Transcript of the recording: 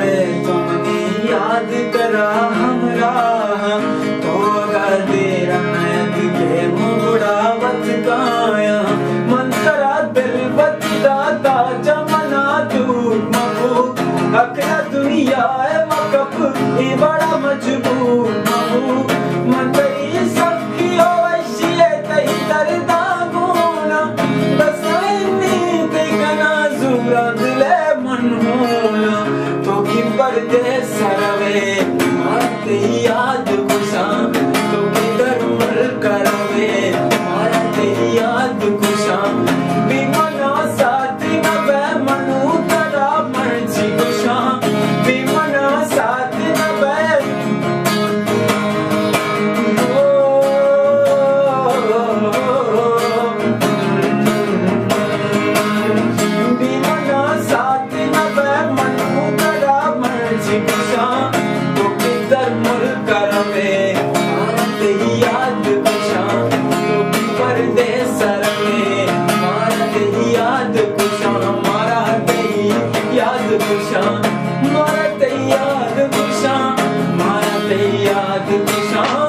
रे तुमने याद करा हमरा तो तेरा नयन के मुगुड़ावत काया मन करा दिल बता जमना दूर मबूक अकरा दुनिया है मकब ये बड़ा मजबूर मबूक मन कई सबकी हो वैशिये तई दर्दा गुना बस इन्नी ते कना जुरा दिले मन होना तो की पर्दे सरवे मारते याद गुसा तो किधर मर करवे मारते याद गुसा बिमना साथ न बे मनु तड़ा मर्जी गुसा बिमना साथ न बे बिमना साथ न बे मनु तड़ा मर्जी गुसा तो किधर मर करवे मारते याद गुसा तो की पर्दे सरवे मारते याद गुसा मारते याद गुसा मारते याद गुसा मारते याद गुसा